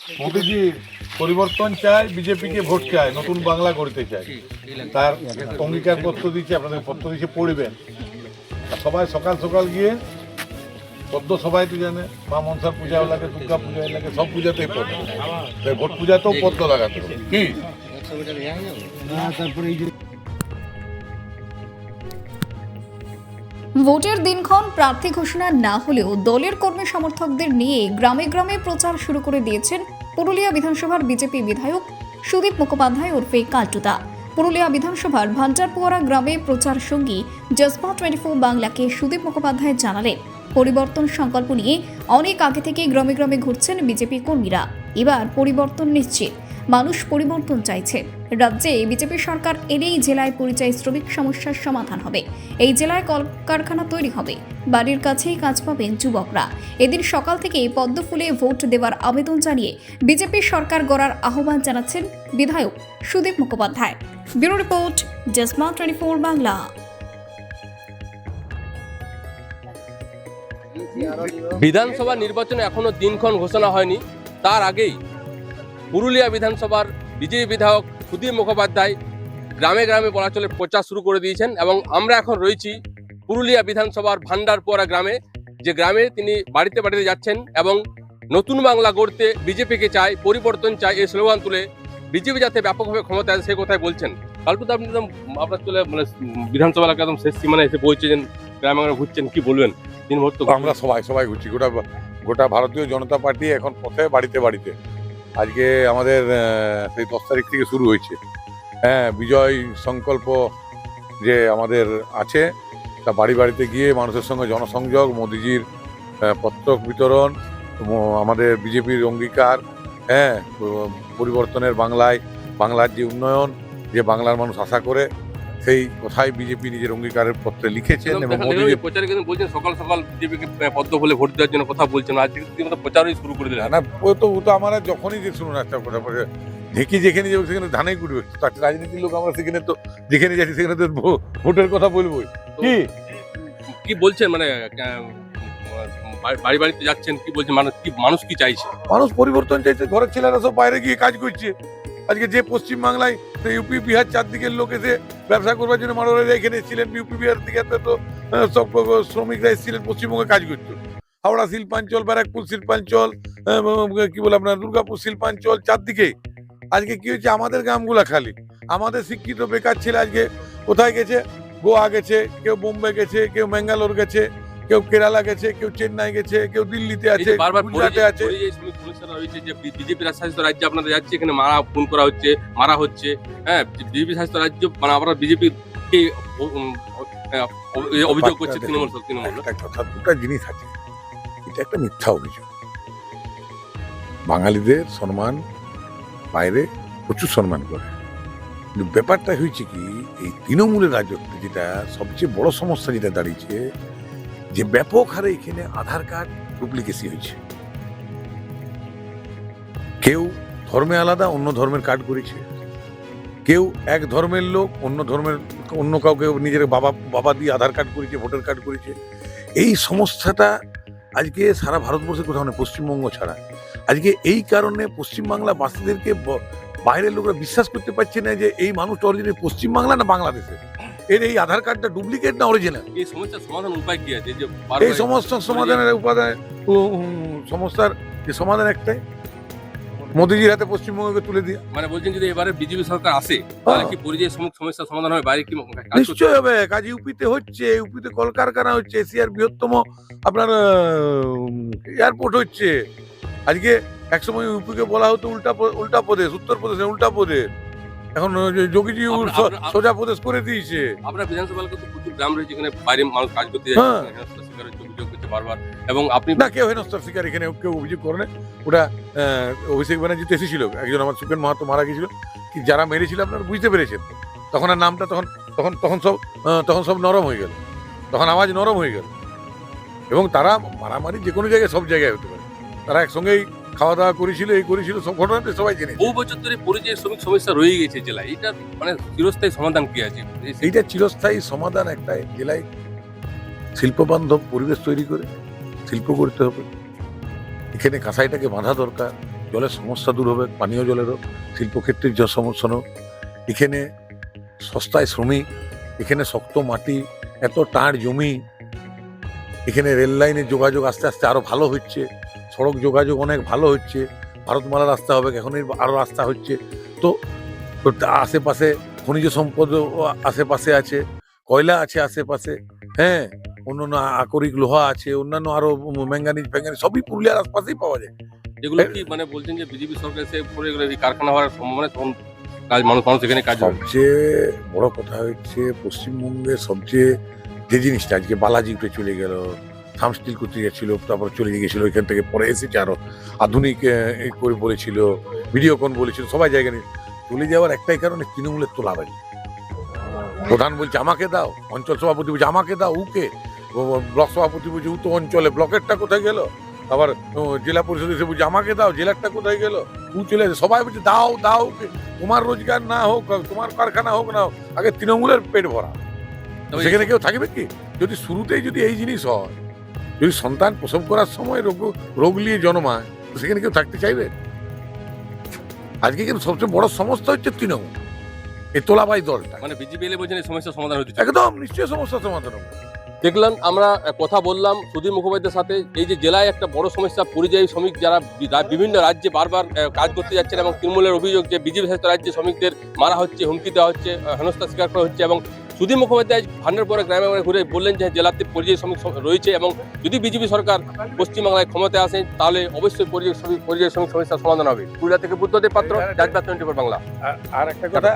মোদীজি পরিবর্তন চায়, বিজেপিকে ভোট চায়, নতুন বাংলা গড়তে চায়, তার অঙ্গীকার পত্র দিচ্ছে, আপনাদের পত্র দিচ্ছে, পড়বেন। আর সবাই সকাল সকাল গিয়ে পদ্ম সবাই তো জানে, মা মনসার পূজা লাগে, দুর্গা পূজা লাগে, সব পূজাতেই পদ্ম, তাই ভোট পূজাতেও পদ্ম লাগাতে হবে। কি ভোটের দিনক্ষণ প্রার্থী ঘোষণা না হলেও দলের কর্মী সমর্থকদের নিয়ে গ্রামে গ্রামে প্রচার শুরু করে দিয়েছেন পুরুলিয়া বিধানসভার বিজেপি বিধায়ক সুদীপ মুখোপাধ্যায় ওরফে কালটুদা। পুরুলিয়া বিধানসভার ভান্ডারপোয়ারা গ্রামে প্রচার সঙ্গী জজবা 24 বাংলাকে সুদীপ মুখোপাধ্যায় জানালেন, পরিবর্তন সংকল্প নিয়ে অনেক আগে থেকে গ্রামে গ্রামে ঘুরছেন বিজেপি কর্মীরা। এবার পরিবর্তন নিশ্চিত, মানুষ পরিবর্তন চাইছে। রাজ্যে বিজেপি সরকার এলেই জেলায় পরিযায়ী শ্রমিক সমস্যার সমাধান হবে। এই জেলায় কলকারখানা তৈরি হবে, বাড়ির কাছেই কাজ পাবেন যুবকরা। এদিন সকাল থেকে পদ্ম ফুলে ভোট দেওয়ার আবেদন জানিয়ে বিজেপি সরকার গড়ার আহ্বান জানাচ্ছেন বিধায়ক সুদীপ মুখোপাধ্যায়। ব্যুরো রিপোর্ট, জজমা 24 বাংলা। বিধানসভা নির্বাচনে এখনো দিনক্ষণ ঘোষণা হয়নি, তার আগেই পুরুলিয়া বিধানসভার বিজেপি বিধায়ক সুদীপ মুখোপাধ্যায় গ্রামে গ্রামে বলা চলে প্রচার শুরু করে দিয়েছেন। এবং আমরা এখন রয়েছি পুরুলিয়া বিধানসভার ভান্ডারপোয়ারা গ্রামে, যে গ্রামে তিনি বাড়িতে বাড়িতে যাচ্ছেন এবং নতুন বাংলা গড়তে বিজেপিকে চাই, পরিবর্তন চাই, এই স্লোগান তুলে বিজেপি যাতে ব্যাপকভাবে ক্ষমতায় আসে সেই কথাই বলছেন। কালটু, আপনি একদম আপনার চলে মানে বিধানসভা এলাকা একদম শেষ সীমানায় এসে পৌঁছেছেন, গ্রামে গ্রামে ঘুরছেন, কি বলবেন? দিন ভোট তো আমরা সবাই ঘুরছি, গোটা ভারতীয় জনতা পার্টি এখন পথে, বাড়িতে বাড়িতে। আজকে আমাদের সেই 10 তারিখ থেকে শুরু হয়েছে, হ্যাঁ, বিজয় সংকল্প যে আমাদের আছে, তা বাড়ি বাড়িতে গিয়ে মানুষের সঙ্গে জনসংযোগ, মোদিজির পত্রক বিতরণ, আমাদের বিজেপির অঙ্গীকার, হ্যাঁ, পরিবর্তনের বাংলার যে উন্নয়ন, যে বাংলার মানুষ আশা করে, সেই কথাই বিজেপি নিজের অঙ্গীকারের পত্রে লিখেছেন। এবং মোদিজি প্রচারে কিন্তু বলছেন সকাল সকাল বিজেপিকে পদ্ম ফুলে ভোট দেওয়ার জন্য কথা বলছেন, আজকে কিন্তু প্রচারই শুরু করে দিলেন। না, ও তো আমরা যখনই যে শুনুন একটা কথা বলে, ঢেকি যেখানে যাবো সেখানে ধানেই কুটবে, তার রাজনীতির লোক আমরা সেখানে তো যেখানে যাচ্ছি সেখানে তো ভোটের কথা বলবোই। কি বলছেন, মানে বাড়ি বাড়িতে যাচ্ছেন, কি বলছেন, মানুষ কি চাইছে? মানুষ পরিবর্তন চাইছে, ঘরের ছেলেরা সব বাইরে গিয়ে কাজ করছে। আজকে যে পশ্চিম বাংলায় ইউপি বিহার চারদিকের লোক এসে ব্যবসা করবার জন্য মানুষরা এখানে এসেছিলেন, ইউপি বিহার থেকে তো সব শ্রমিকরা এসেছিলেন পশ্চিমবঙ্গে কাজ করতো। হাওড়া শিল্পাঞ্চল, ব্যারাকপুর শিল্পাঞ্চল, কি বলে আপনার দুর্গাপুর শিল্পাঞ্চল, চারদিকে আজকে কি হচ্ছে, আমাদের গ্রামগুলা খালি। আমাদের শিক্ষিত বেকার ছেলে আজকে কোথায় গেছে? গোয়া গেছে, কেউ বোম্বে গেছে, কেউ ব্যাঙ্গালোর গেছে, কেউ কেরালা গেছে, কেউ চেন্নাই গেছে, কেউ দিল্লিতে আছে, গুজরাটে আছে। বিজেপির শাসিত রাজ্যে আপনারা যাচ্ছে, এখানে খুন করা হচ্ছে, মারা হচ্ছে, হ্যাঁ, বিজেপি শাসিত রাজ্য, মানে আমরা বিজেপি অভিযোগ করছে তৃণমূল। দুটা জিনিস আছে, এটা একটা মিথ্যা অভিযোগ। বাঙালিদের সম্মান বাইরে প্রচুর সম্মান করে, কিন্তু ব্যাপারটা হয়েছে কি, এই তৃণমূলের রাজত্বে যেটা সবচেয়ে বড় সমস্যা যেটা দাঁড়িয়েছে, যে ব্যাপক হারে এখানে আধার কার্ড ডুপ্লিকেসি হয়েছে। কেউ ধর্মে আলাদা, অন্য ধর্মের কার্ড করেছে, কেউ এক ধর্মের লোক অন্য কাউকে নিজের বাবা দিয়ে আধার কার্ড করেছে, ভোটার কার্ড করেছে। এই সমস্যাটা আজকে সারা ভারতবর্ষে কোথাও নেই, পশ্চিমবঙ্গ ছাড়া। আজকে এই কারণে পশ্চিমবাংলা বাসীদেরকে বাইরের লোকরা বিশ্বাস করতে পারছে না যে এই মানুষটা অরিজিনাল পশ্চিমবাংলা না বাংলাদেশে, এর এই আধার কার্ডটা ডুপ্লিকেট না অরিজিনাল। এই সমস্যার সমাধান উপায় কি আছে? এই সমস্যার সমাধানের সমস্যার যে সমাধান একটাই, মোদিজির হাতে পশ্চিমবঙ্গকে তুলে দিয়ে। মানে বলছেন যদি এবারে বিজেপি সরকার আসে তাহলে কি পরিযায়ী শ্রমিক সমস্যার সমাধান হবে? বাইরে কি নিশ্চয়ই হবে। কাজ ইউপিতে হচ্ছে, ইউপিতে কলকারখানা হচ্ছে, এশিয়ার বৃহত্তম আপনার এয়ারপোর্ট হচ্ছে। আজকে একসময় ইউপিকে বলা হতো উল্টা প্রদেশ, উত্তরপ্রদেশে উল্টা প্রদেশ, এখন যোগীজি সোজা প্রদেশ করে দিয়েছে। আপনার বিধানসভা এলাকায় তো প্রচুর গ্রাম রয়েছে, এখানে বাইরে মানুষ কাজ করতে যাচ্ছে, অভিযোগ করছে বারবার। এবং আপনি না, কেউ হেনস্থার শিকার এখানে কেউ অভিযোগ করে না। ওটা অভিষেক ব্যানার্জিতে এসেছিল, একজন আমার সুখেন মাহাতো মারা গেছিল, কি যারা মেরেছিল আপনারা বুঝতে পেরেছেন, তখন আর নামটা তখন সব নরম হয়ে গেল, তখন আওয়াজ নরম হয়ে গেল। এবং তারা মারামারি যে কোনো জায়গায়, সব জায়গায় হতে পারে, তারা একসঙ্গেই খাওয়া দাওয়া করেছিল, এই করেছিল, সব ঘটনাতে সবাই জেনে। বহু বছর ধরে পরিযায়ী শ্রমিক সমস্যা রয়ে গেছে জেলায়, এটা মানে চিরস্থায়ী সমাধান কি আছে? এইটা চিরস্থায়ী সমাধান একটাই, জেলায় শিল্পবান্ধব পরিবেশ তৈরি করে শিল্প করতে হবে। এখানে কাঁসাইটাকে বাঁধা দরকার, জলের সমস্যা দূর হবে, পানীয় জলেরও, শিল্পক্ষেত্রের যে সমস্যা হোক। এখানে সস্তায় শ্রমিক, এখানে শক্ত মাটি, এত টাঁড় জমি, এখানে রেল লাইনের যোগাযোগ আস্তে আস্তে আরো ভালো হচ্ছে, সড়ক যোগাযোগ অনেক ভালো হচ্ছে, ভারতমালা রাস্তা হবে, এখন আরো রাস্তা হচ্ছে। তো তো আশেপাশে খনিজ সম্পদ আশেপাশে আছে, কয়লা আছে আশেপাশে, হ্যাঁ, অন্যান্য আকরিক লোহা আছে, অন্যান্য আরো ম্যাঙ্গানিজ ফ্যাঙ্গানিজ সবই পুরুলিয়ার আশপাশেই পাওয়া যায়। যেগুলো কি মানে বলছেন যে বিজেপি সরকার এসে পরে গেলে এই কারখানা হওয়ার সম্ভাবনা, তখন মানুষ এখানে কাজ হবে। সবচেয়ে বড় কথা হচ্ছে পশ্চিমবঙ্গের সবচেয়ে যে জিনিসটা আজকে বালাজি উঠে চলে গেল, থাম স্টিল করতে গেছিল, তারপর চলে গেছিল এখান থেকে, পরে এসেছে আরো আধুনিক করে বলেছিল, ভিডিওকন বলেছিল, সবাই জায়গা নিয়ে চলে যাওয়ার একটাই কারণে তৃণমূলের তোলাবাজি। প্রধান বলছে আমাকে দাও, অঞ্চল সভাপতি বলছে আমাকে দাও, উকে ব্লক সভাপতি বলছে উ তো অঞ্চলে, ব্লকেরটা কোথায় গেল, আবার জেলা পরিষদ এসে বলছে আমাকে দাও, জেলারটা কোথায় গেল, উ চলে আসে, সবাই বলছে দাও দাও, তোমার রোজগার না হোক, তোমার কারখানা হোক না হোক, আগে তৃণমূলের পেট ভরা। সেখানে কেউ থাকবে কি? যদি শুরুতেই যদি এই জিনিস হয়, যদি সন্তান প্রসব করার সময় রোগ নিয়ে জন্মায়, তো সেখানে কেউ থাকতে চাইবে? আজকে কিন্তু সবচেয়ে বড় সমস্যা হচ্ছে তৃণমূল, এই তোলাবাই দলটা। মানে বিজেপি এলে বলছেন এই সমস্যার সমাধান হতে একদম নিশ্চয়ই সমস্যার সমাধান হবে। দেখলাম আমরা কথা বললাম সুধীর মুখোপাধ্যায়ের সাথে। এই যে জেলায় একটা বড় সমস্যা, পরিযায়ী শ্রমিক যারা বিভিন্ন রাজ্যে বারবার কাজ করতে যাচ্ছেন, এবং তৃণমূলের অভিযোগ যে বিজেপি শাসিত রাজ্যে শ্রমিকদের মারা হচ্ছে, হুমকি দেওয়া হচ্ছে, হেনস্থা স্বীকার করা হচ্ছে। এবং সুধীর মুখোপাধ্যায় ভান্ডার পরে গ্রামে গ্রামে ঘুরে বললেন যে জেলাতে পরিযায়ী শ্রমিক রয়েছে, এবং যদি বিজেপি সরকার পশ্চিমবাংলায় ক্ষমতায় আসে তাহলে অবশ্যই পরিযায়ী শ্রমিক সমস্যার সমাধান হবে। পুরুলিয়া থেকে বুদ্ধদেব পাত্র, রাজবাড়ী 24 বাংলা। আর একটা কথা,